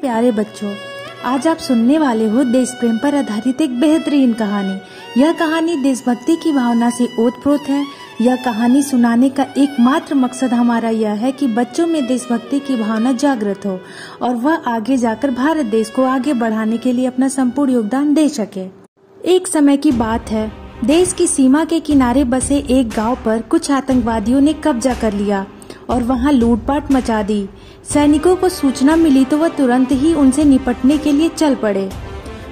प्यारे बच्चों, आज आप सुनने वाले हो देश प्रेम पर आधारित एक बेहतरीन कहानी। यह कहानी देशभक्ति की भावना से ओतप्रोत है। यह कहानी सुनाने का एकमात्र मकसद हमारा यह है कि बच्चों में देशभक्ति की भावना जागृत हो और वह आगे जाकर भारत देश को आगे बढ़ाने के लिए अपना संपूर्ण योगदान दे सके। एक समय की बात है, देश की सीमा के किनारे बसे एक गांव पर कुछ आतंकवादियों ने कब्जा कर लिया और वहां लूटपाट मचा दी। सैनिकों को सूचना मिली तो वह तुरंत ही उनसे निपटने के लिए चल पड़े।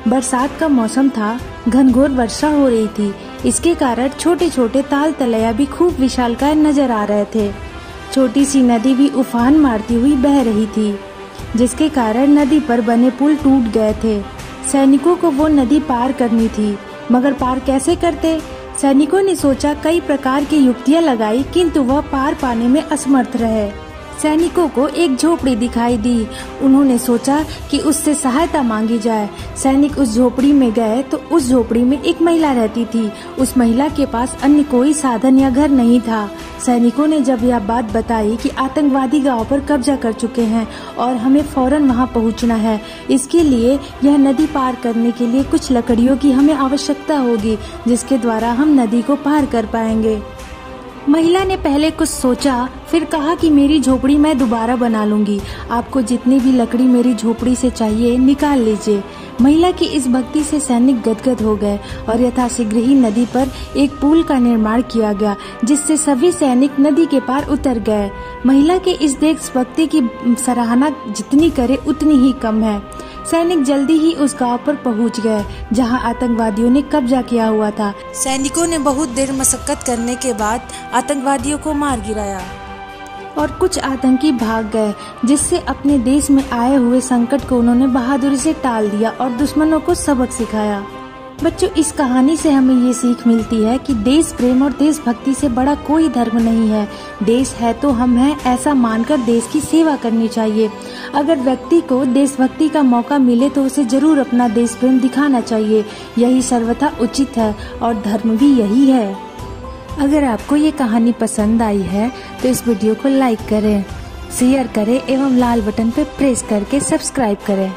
बरसात का मौसम था, घनघोर वर्षा हो रही थी। इसके कारण छोटे छोटे ताल तलैया भी खूब विशालकाय नजर आ रहे थे। छोटी सी नदी भी उफान मारती हुई बह रही थी, जिसके कारण नदी पर बने पुल टूट गए थे। सैनिकों को वो नदी पार करनी थी, मगर पार कैसे करते? सैनिकों ने सोचा, कई प्रकार की युक्तियां लगाई, किंतु वह पार पाने में असमर्थ रहे। सैनिकों को एक झोपड़ी दिखाई दी। उन्होंने सोचा कि उससे सहायता मांगी जाए। सैनिक उस झोपड़ी में गए तो उस झोपड़ी में एक महिला रहती थी। उस महिला के पास अन्य कोई साधन या घर नहीं था। सैनिकों ने जब यह बात बताई कि आतंकवादी गांव पर कब्जा कर चुके हैं और हमें फौरन वहां पहुंचना है, इसके लिए यह नदी पार करने के लिए कुछ लकड़ियों की हमें आवश्यकता होगी, जिसके द्वारा हम नदी को पार कर पाएंगे। महिला ने पहले कुछ सोचा, फिर कहा कि मेरी झोपड़ी मैं दोबारा बना लूंगी। आपको जितनी भी लकड़ी मेरी झोपड़ी से चाहिए निकाल लीजिए। महिला की इस भक्ति से सैनिक गदगद हो गए और यथाशीघ्र ही नदी पर एक पुल का निर्माण किया गया, जिससे सभी सैनिक नदी के पार उतर गए। महिला के इस देशभक्ति की सराहना जितनी करे उतनी ही कम है। सैनिक जल्दी ही उस गांव पर पहुंच गए जहां आतंकवादियों ने कब्जा किया हुआ था। सैनिकों ने बहुत देर मशक्कत करने के बाद आतंकवादियों को मार गिराया और कुछ आतंकी भाग गए, जिससे अपने देश में आए हुए संकट को उन्होंने बहादुरी से टाल दिया और दुश्मनों को सबक सिखाया। बच्चों, इस कहानी से हमें ये सीख मिलती है कि देश प्रेम और देशभक्ति से बड़ा कोई धर्म नहीं है। देश है तो हम हैं, ऐसा मानकर देश की सेवा करनी चाहिए। अगर व्यक्ति को देशभक्ति का मौका मिले तो उसे जरूर अपना देश प्रेम दिखाना चाहिए। यही सर्वथा उचित है और धर्म भी यही है। अगर आपको ये कहानी पसंद आई है तो इस वीडियो को लाइक करें, शेयर करें एवं लाल बटन पर प्रेस करके सब्सक्राइब करें।